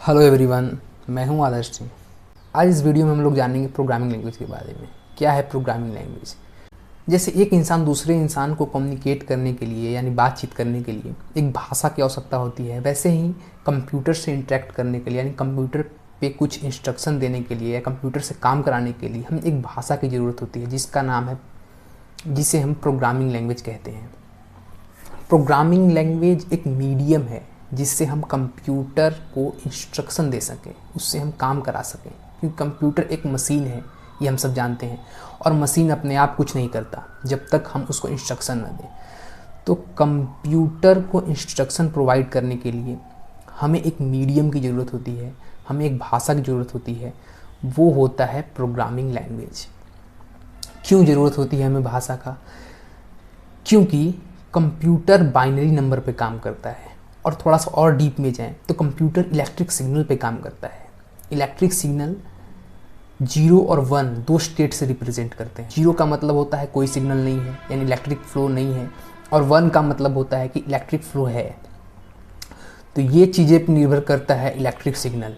Hello everyone, मैं हूं आदर्श सिंह। आज इस वीडियो में हम लोग जानेंगे प्रोग्रामिंग लैंग्वेज के बारे में। क्या है प्रोग्रामिंग लैंग्वेज? जैसे एक इंसान दूसरे इंसान को कम्युनिकेट करने के लिए यानी बातचीत करने के लिए एक भाषा की आवश्यकता होती है, वैसे ही कंप्यूटर से इंटरेक्ट करने के लिए यानी कंप्यूटर पे कुछ इंस्ट्रक्शन देने के लिए या कंप्यूटर से काम कराने के लिए हमें एक भाषा की ज़रूरत होती है जिसे हम प्रोग्रामिंग लैंग्वेज कहते हैं। प्रोग्रामिंग लैंग्वेज एक मीडियम है जिससे हम कंप्यूटर को इंस्ट्रक्शन दे सकें, उससे हम काम करा सकें, क्योंकि कंप्यूटर एक मशीन है, ये हम सब जानते हैं, और मशीन अपने आप कुछ नहीं करता जब तक हम उसको इंस्ट्रक्शन न दें। तो कंप्यूटर को इंस्ट्रक्शन प्रोवाइड करने के लिए हमें एक मीडियम की ज़रूरत होती है, हमें एक भाषा की ज़रूरत होती है, वो होता है प्रोग्रामिंग लैंग्वेज। क्यों ज़रूरत होती है हमें भाषा का? क्योंकि कंप्यूटर बाइनरी नंबर पे काम करता है, और थोड़ा सा और डीप में जाएं तो कंप्यूटर इलेक्ट्रिक सिग्नल पे काम करता है। इलेक्ट्रिक सिग्नल 0 और 1 दो स्टेट से रिप्रेजेंट करते हैं। 0 का मतलब होता है कोई सिग्नल नहीं है यानी इलेक्ट्रिक फ्लो नहीं है, और 1 का मतलब होता है कि इलेक्ट्रिक फ्लो है। तो ये चीज़ें पर निर्भर करता है इलेक्ट्रिक सिग्नल।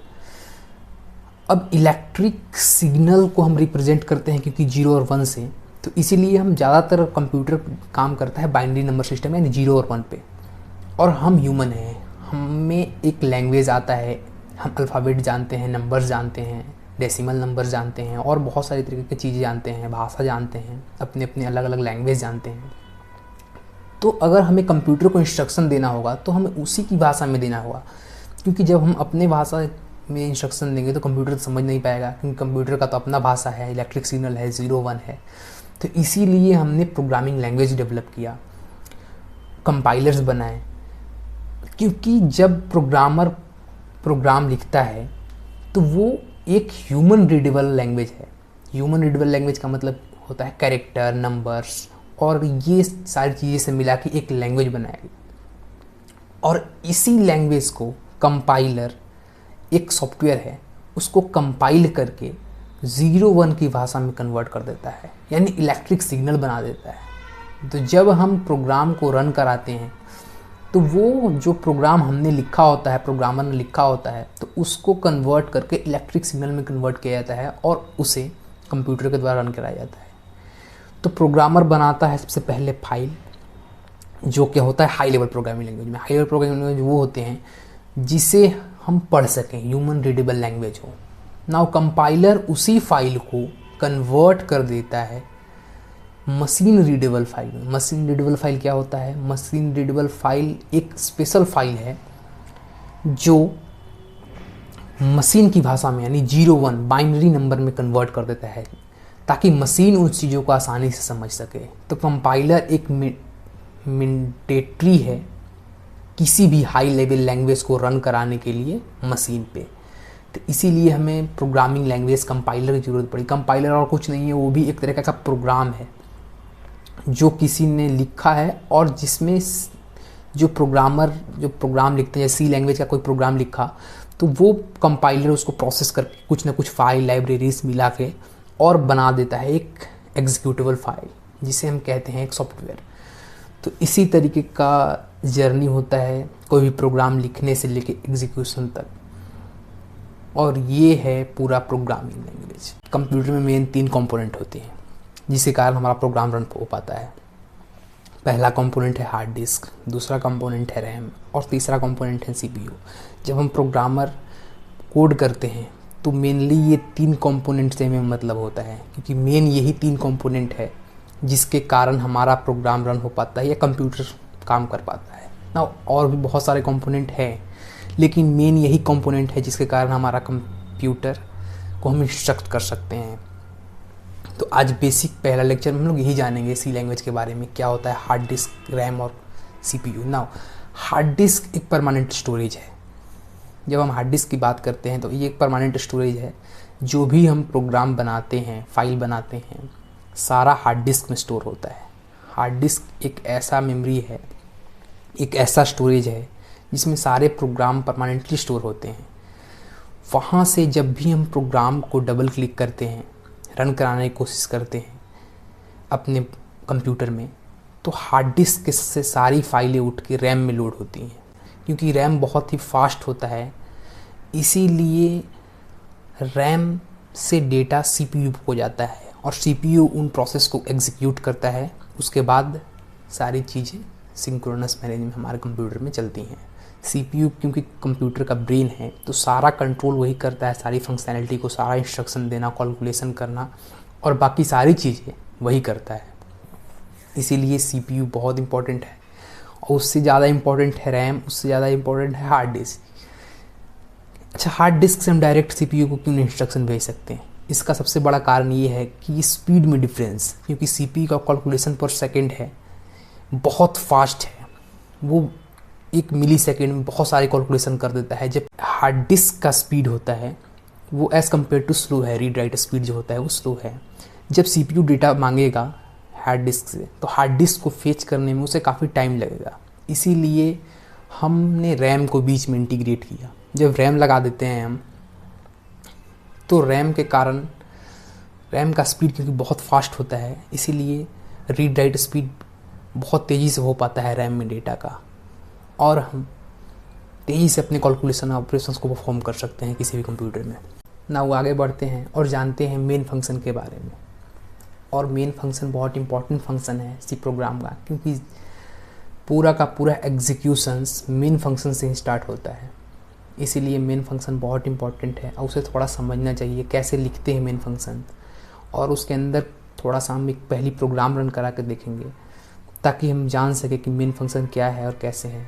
अब इलेक्ट्रिक सिग्नल को हम रिप्रेजेंट करते हैं क्योंकि 0 और 1 से, तो इसीलिए हम ज़्यादातर कंप्यूटर काम करता है बाइनरी नंबर सिस्टम यानी 0 और 1 पे। और हम ह्यूमन हैं, हमें एक लैंग्वेज आता है, हम अल्फ़ाबेट जानते हैं, नंबर्स जानते हैं, डेसिमल नंबर्स जानते हैं, और बहुत सारी तरीके की चीज़ें जानते हैं, भाषा जानते हैं, अपने अपने अलग अलग लैंग्वेज जानते हैं। तो अगर हमें कंप्यूटर को इंस्ट्रक्शन देना होगा तो हमें उसी की भाषा में देना होगा, क्योंकि जब हम अपने भाषा में इंस्ट्रक्शन देंगे तो कंप्यूटर तो समझ नहीं पाएगा, क्योंकि कंप्यूटर का तो अपना भाषा है, इलेक्ट्रिक सिग्नल है, 0-1 है। तो इसीलिए हमने प्रोग्रामिंग लैंग्वेज डेवलप किया, कंपाइलर्स बनाए, क्योंकि जब प्रोग्रामर प्रोग्राम लिखता है तो वो एक ह्यूमन रीडेबल लैंग्वेज है। ह्यूमन रीडेबल लैंग्वेज का मतलब होता है कैरेक्टर, नंबर्स, और ये सारी चीज़ें से मिला के एक लैंग्वेज बनाएगी। और इसी लैंग्वेज को कंपाइलर, एक सॉफ्टवेयर है, उसको कंपाइल करके 0-1 की भाषा में कन्वर्ट कर देता है, यानी इलेक्ट्रिक सिग्नल बना देता है। तो जब हम प्रोग्राम को रन कराते हैं तो वो जो प्रोग्राम हमने लिखा होता है, प्रोग्रामर ने लिखा होता है, तो उसको कन्वर्ट करके इलेक्ट्रिक सिग्नल में कन्वर्ट किया जाता है और उसे कंप्यूटर के द्वारा रन कराया जाता है। तो प्रोग्रामर बनाता है सबसे पहले फाइल, जो क्या होता है हाई लेवल प्रोग्रामिंग लैंग्वेज में। हाई लेवल प्रोग्रामिंग लैंग्वेज वो होते हैं जिसे हम पढ़ सकें, ह्यूमन रीडेबल लैंग्वेज हो। नाउ कंपाइलर उसी फाइल को कन्वर्ट कर देता है मशीन रीडेबल फाइल में। मशीन रीडेबल फाइल क्या होता है? मशीन रीडेबल फाइल एक स्पेशल फाइल है जो मशीन की भाषा में यानी 0-1 बाइनरी नंबर में कन्वर्ट कर देता है, ताकि मशीन उन चीज़ों को आसानी से समझ सके। तो कंपाइलर एक मैंडेटरी है किसी भी हाई लेवल लैंग्वेज को रन कराने के लिए मशीन पे। तो इसीलिए हमें प्रोग्रामिंग लैंग्वेज कंपाइलर की ज़रूरत पड़ी। कंपाइलर और कुछ नहीं है, वो भी एक तरह का प्रोग्राम है जो किसी ने लिखा है, और जिसमें जो प्रोग्राम लिखते हैं, सी लैंग्वेज का कोई प्रोग्राम लिखा तो वो कंपाइलर उसको प्रोसेस करके कुछ ना कुछ फाइल लाइब्रेरीज मिला के और बना देता है एक एग्जीक्यूटेबल फाइल, जिसे हम कहते हैं एक सॉफ्टवेयर। तो इसी तरीके का जर्नी होता है कोई भी प्रोग्राम लिखने से लेके एग्जीक्यूशन तक, और ये है पूरा प्रोग्रामिंग लैंग्वेज। कंप्यूटर में मेन 3 कंपोनेंट होते हैं जिसके कारण हमारा प्रोग्राम रन हो पाता है। पहला कंपोनेंट है हार्ड डिस्क, दूसरा कंपोनेंट है रैम, और तीसरा कंपोनेंट है सीपीयू। जब हम प्रोग्रामर कोड करते हैं तो मेनली ये 3 कंपोनेंट से हमें मतलब होता है, क्योंकि मेन यही 3 कंपोनेंट है जिसके कारण हमारा प्रोग्राम रन हो पाता है या कंप्यूटर काम कर पाता है ना। और भी बहुत सारे कंपोनेंट हैं, लेकिन मेन यही कंपोनेंट है जिसके कारण हमारा कंप्यूटर को हम इंस्ट्रक्ट कर सकते हैं। तो आज बेसिक पहला लेक्चर में हम लोग यही जानेंगे सी लैंग्वेज के बारे में, क्या होता है हार्ड डिस्क, रैम और सीपीयू। नाउ हार्ड डिस्क एक परमानेंट स्टोरेज है। जब हम हार्ड डिस्क की बात करते हैं तो ये एक परमानेंट स्टोरेज है। जो भी हम प्रोग्राम बनाते हैं, फाइल बनाते हैं, सारा हार्ड डिस्क में स्टोर होता है। हार्ड डिस्क एक ऐसा मेमोरी है, एक ऐसा स्टोरेज है जिसमें सारे प्रोग्राम परमानेंटली स्टोर होते हैं। वहाँ से जब भी हम प्रोग्राम को डबल क्लिक करते हैं, रन कराने की कोशिश करते हैं अपने कंप्यूटर में, तो हार्ड डिस्क से सारी फाइलें उठ के रैम में लोड होती हैं, क्योंकि रैम बहुत ही फास्ट होता है इसीलिए रैम से डेटा CPU को जाता है और CPU उन प्रोसेस को एग्जीक्यूट करता है। उसके बाद सारी चीज़ें सिंक्रोनस मैनेज में हमारे कंप्यूटर में चलती हैं। CPU क्योंकि कंप्यूटर का ब्रेन है तो सारा कंट्रोल वही करता है, सारी फंक्शनैलिटी को, सारा इंस्ट्रक्शन देना, कैलकुलेशन करना और बाकी सारी चीज़ें वही करता है। इसीलिए CPU बहुत इंपॉर्टेंट है और उससे ज़्यादा इंपॉर्टेंट है रैम, उससे ज़्यादा इंपॉर्टेंट है हार्ड डिस्क। अच्छा, हार्ड डिस्क से हम डायरेक्ट CPU को क्यों नहीं इंस्ट्रक्शन भेज सकते हैं? इसका सबसे बड़ा कारण ये है कि स्पीड में डिफरेंस, क्योंकि CPU का कैलकुलेशन पर सेकेंड है बहुत फास्ट है, वो 1 मिली सेकेंड में बहुत सारे कैलकुलेशन कर देता है। जब हार्ड डिस्क का स्पीड होता है वो एज़ कम्पेयर टू स्लो है, रीड राइट स्पीड जो होता है वो स्लो है। जब CPU डेटा मांगेगा हार्ड डिस्क से तो हार्ड डिस्क को फेच करने में उसे काफ़ी टाइम लगेगा। इसीलिए हमने रैम को बीच में इंटीग्रेट किया। जब रैम लगा देते हैं हम तो रैम के कारण रैम का स्पीड क्योंकि बहुत फास्ट होता है इसीलिए रीड राइट स्पीड बहुत तेज़ी से हो पाता है रैम में डेटा का, और हम तेज़ी से अपने कैलकुलेशन ऑपरेशंस को परफॉर्म कर सकते हैं किसी भी कंप्यूटर में। ना वो आगे बढ़ते हैं और जानते हैं मेन फंक्शन के बारे में। और मेन फंक्शन बहुत इंपॉर्टेंट फंक्शन है सी प्रोग्राम का, क्योंकि पूरा का पूरा एग्जीक्यूशंस मेन फंक्शन से ही स्टार्ट होता है। इसीलिए मेन फंक्शन बहुत इंपॉर्टेंट है और उसे थोड़ा समझना चाहिए कैसे लिखते हैं मेन फंक्शन, और उसके अंदर थोड़ा सा हम एक पहली प्रोग्राम रन करा के देखेंगे ताकि हम जान सकें कि मेन फंक्शन क्या है और कैसे है।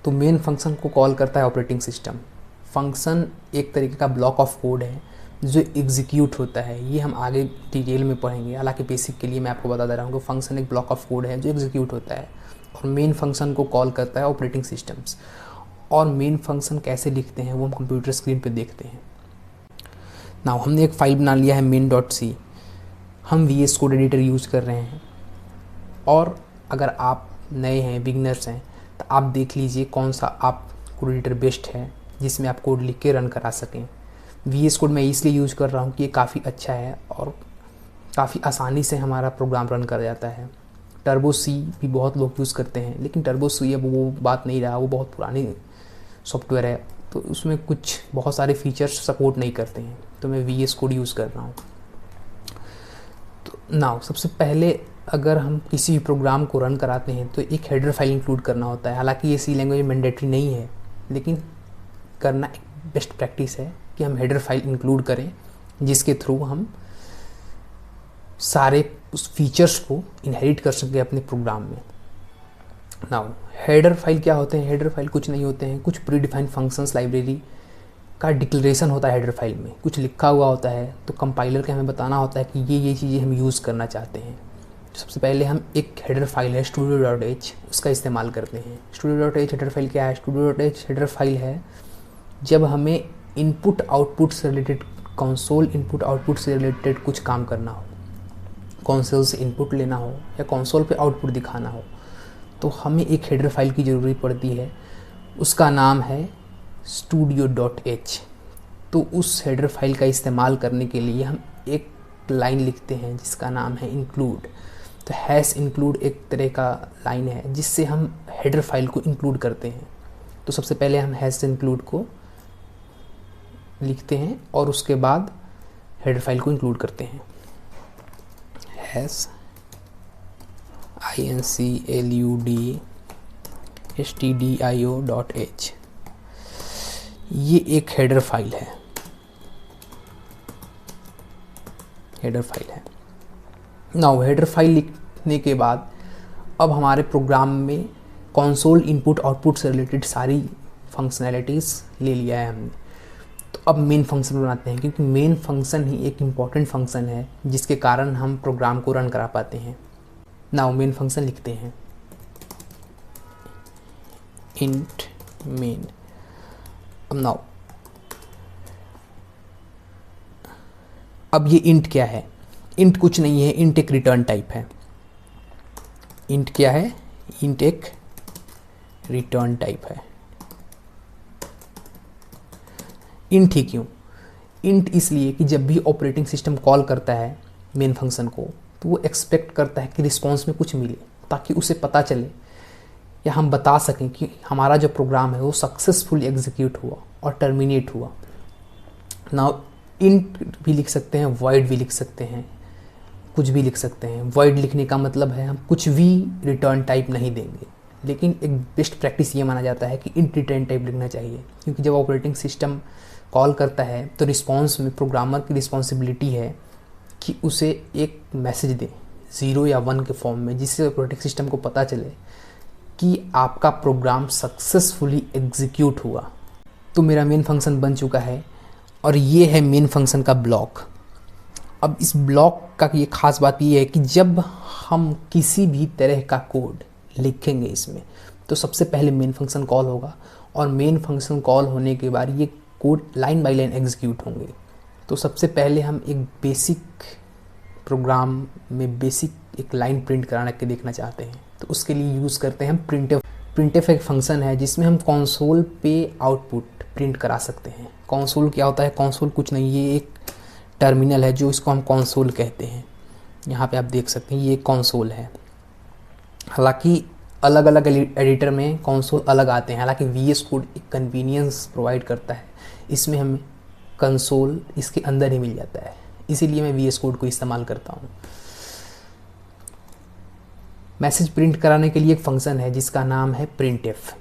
तो मेन फंक्शन को कॉल करता है ऑपरेटिंग सिस्टम। फंक्शन एक तरीके का ब्लॉक ऑफ कोड है जो एग्जीक्यूट होता है, ये हम आगे डिटेल में पढ़ेंगे। हालांकि बेसिक के लिए मैं आपको बता दे रहा हूँ कि फंक्शन एक ब्लॉक ऑफ कोड है जो एग्जीक्यूट होता है और मेन फंक्शन को कॉल करता है ऑपरेटिंग सिस्टम्स। और मेन फंक्शन कैसे लिखते हैं वो हम कंप्यूटर स्क्रीन पे देखते हैं। नाउ हमने एक फाइल बना लिया है main.c। हम VS कोड एडिटर यूज़ कर रहे हैं, और अगर आप नए हैं, बिगनर्स हैं, तो आप देख लीजिए कौन सा आप कोड एडिटर बेस्ट है जिसमें आप कोड लिख के रन करा सकें। VS कोड मैं इसलिए यूज़ कर रहा हूँ कि ये काफ़ी अच्छा है और काफ़ी आसानी से हमारा प्रोग्राम रन कर जाता है। टर्बो C भी बहुत लोग यूज़ करते हैं, लेकिन टर्बो C अब वो बात नहीं रहा, वो बहुत पुरानी सॉफ्टवेयर है तो उसमें कुछ बहुत सारे फीचर्स सपोर्ट नहीं करते हैं, तो मैं VS कोड यूज़ कर रहा हूँ। तो नाउ सबसे पहले अगर हम किसी भी प्रोग्राम को रन कराते हैं तो एक हेडर फाइल इंक्लूड करना होता है। हालांकि ये C लैंग्वेज में मैंडेटरी नहीं है, लेकिन करना एक बेस्ट प्रैक्टिस है कि हम हेडर फाइल इंक्लूड करें जिसके थ्रू हम सारे उस फीचर्स को इनहेरिट कर सकें अपने प्रोग्राम में। नाउ हेडर फाइल क्या होते हैं? हेडर फाइल कुछ नहीं होते हैं, कुछ प्री डिफाइंड फंक्शंस लाइब्रेरी का डिक्लेरेशन होता है। हेडर फाइल में कुछ लिखा हुआ होता है तो कंपाइलर को हमें बताना होता है कि ये चीज़ें हम यूज़ करना चाहते हैं। सबसे पहले हम एक हेडर फाइल है studio.h, उसका इस्तेमाल करते हैं। studio.h हेडर फाइल क्या है? studio.h हेडर फाइल है जब हमें इनपुट आउटपुट से रिलेटेड, कंसोल इनपुट आउटपुट से रिलेटेड कुछ काम करना हो, कंसोल से इनपुट लेना हो या कंसोल पे आउटपुट दिखाना हो, तो हमें एक हेडर फाइल की ज़रूरत पड़ती है। उसका नाम है studio.h। तो उस हेडर फाइल का इस्तेमाल करने के लिए हम एक लाइन लिखते हैं जिसका नाम है इंक्लूड। तो हैश इंक्लूड एक तरह का लाइन है जिससे हम हेडर फाइल को इंक्लूड करते हैं। तो सबसे पहले हम हैश इंक्लूड को लिखते हैं और उसके बाद हेडर फाइल को इंक्लूड करते हैं। हैश include stdio.h, ये एक हेडर फाइल है, हेडर फाइल है। नाउ हेडर फाइल लिखने के बाद अब हमारे प्रोग्राम में कंसोल इनपुट आउटपुट से रिलेटेड सारी फंक्शनैलिटीज़ ले लिया है हमने। तो अब मेन फंक्शन बनाते हैं, क्योंकि मेन फंक्शन ही एक इम्पॉर्टेंट फंक्शन है जिसके कारण हम प्रोग्राम को रन करा पाते हैं। नाउ मेन फंक्शन लिखते हैं इंट मेन। अब नाउ अब ये इंट क्या है? इंट कुछ नहीं है, इंट एक रिटर्न टाइप है। इंट क्या है? इंट एक रिटर्न टाइप है। इंट ही क्यों? इंट इसलिए कि जब भी ऑपरेटिंग सिस्टम कॉल करता है मेन फंक्शन को तो वो एक्सपेक्ट करता है कि रिस्पॉन्स में कुछ मिले, ताकि उसे पता चले या हम बता सकें कि हमारा जो प्रोग्राम है वो सक्सेसफुल एग्जीक्यूट हुआ। और टर्मिनेट हुआ। नाउ इंट भी लिख सकते हैं, वॉइड भी लिख सकते हैं, कुछ भी लिख सकते हैं। वॉइड लिखने का मतलब है हम कुछ भी रिटर्न टाइप नहीं देंगे, लेकिन एक बेस्ट प्रैक्टिस ये माना जाता है कि इंट रिटर्न टाइप लिखना चाहिए, क्योंकि जब ऑपरेटिंग सिस्टम कॉल करता है तो रिस्पॉन्स में प्रोग्रामर की रिस्पॉन्सिबिलिटी है कि उसे एक मैसेज दे 0 या 1 के फॉर्म में, जिससे ऑपरेटिंग सिस्टम को पता चले कि आपका प्रोग्राम सक्सेसफुली एग्जीक्यूट हुआ। तो मेरा मेन फंक्शन बन चुका है और ये है मेन फंक्शन का ब्लॉक। अब इस ब्लॉक का ये खास बात ये है कि जब हम किसी भी तरह का कोड लिखेंगे इसमें, तो सबसे पहले मेन फंक्शन कॉल होगा और मेन फंक्शन कॉल होने के बाद ये code line by line execute होंगे। तो सबसे पहले हम एक बेसिक प्रोग्राम में बेसिक एक लाइन प्रिंट कराना के देखना चाहते हैं, तो उसके लिए यूज़ करते हैं हम प्रिंटफ। प्रिंटफ एक फंक्शन है जिसमें हम कंसोल पे आउटपुट प्रिंट करा सकते हैं। कंसोल क्या होता है? कंसोल कुछ नहीं, ये एक टर्मिनल है जो इसको हम कंसोल कहते हैं। यहाँ पे आप देख सकते हैं ये कंसोल है। हालांकि अलग अलग एडिटर में कंसोल अलग आते हैं, हालांकि VS कोड एक कन्वीनियंस प्रोवाइड करता है, इसमें हमें कंसोल इसके अंदर ही मिल जाता है, इसीलिए मैं VS कोड को इस्तेमाल करता हूँ। मैसेज प्रिंट कराने के लिए एक फंक्शन है जिसका नाम है printf।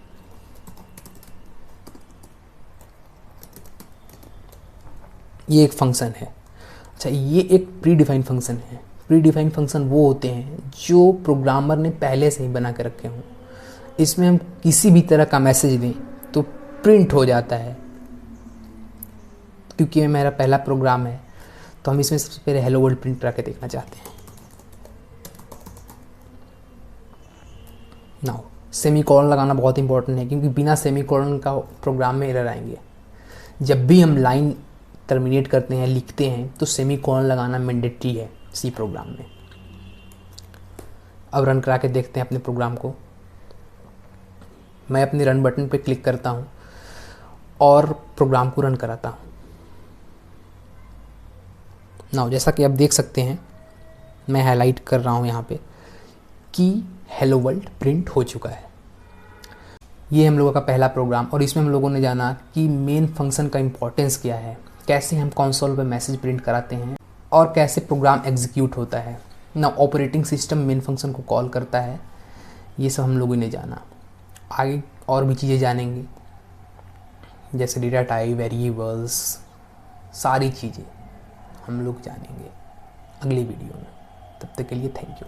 ये एक फंक्शन है। अच्छा, ये एक प्री डिफाइंड फंक्शन है। प्री डिफाइंड फंक्शन वो होते हैं जो प्रोग्रामर ने पहले से ही बना के रखे हों। इसमें हम किसी भी तरह का मैसेज दें तो प्रिंट हो जाता है। क्योंकि ये मेरा पहला प्रोग्राम है तो हम इसमें सबसे पहले हेलो वर्ल्ड प्रिंट करा के देखना चाहते हैं। नाउ सेमीकोलन लगाना बहुत इंपॉर्टेंट है, क्योंकि बिना सेमीकोलन का प्रोग्राम में एरर आएंगे। जब भी हम लाइन टर्मिनेट करते हैं, लिखते हैं, तो सेमीकोलन लगाना मैंडेटरी है सी प्रोग्राम में। अब रन करा के देखते हैं अपने प्रोग्राम को। मैं अपने रन बटन पे क्लिक करता हूँ और प्रोग्राम को रन कराता हूँ। नाउ जैसा कि आप देख सकते हैं, मैं हाईलाइट कर रहा हूँ यहाँ पे कि हेलो वर्ल्ड प्रिंट हो चुका है। ये हम लोगों का पहला प्रोग्राम, और इसमें हम लोगों ने जाना कि मेन फंक्शन का इम्पोर्टेंस क्या है, कैसे हम कंसोल पे मैसेज प्रिंट कराते हैं और कैसे प्रोग्राम एग्जीक्यूट होता है। ना ऑपरेटिंग सिस्टम मेन फंक्शन को कॉल करता है, ये सब हम लोगों ने जाना। आगे और भी चीज़ें जानेंगे, जैसे डेटा टाइप, वेरिएबल्स, सारी चीज़ें हम लोग जानेंगे अगली वीडियो में। तब तक के लिए थैंक यू।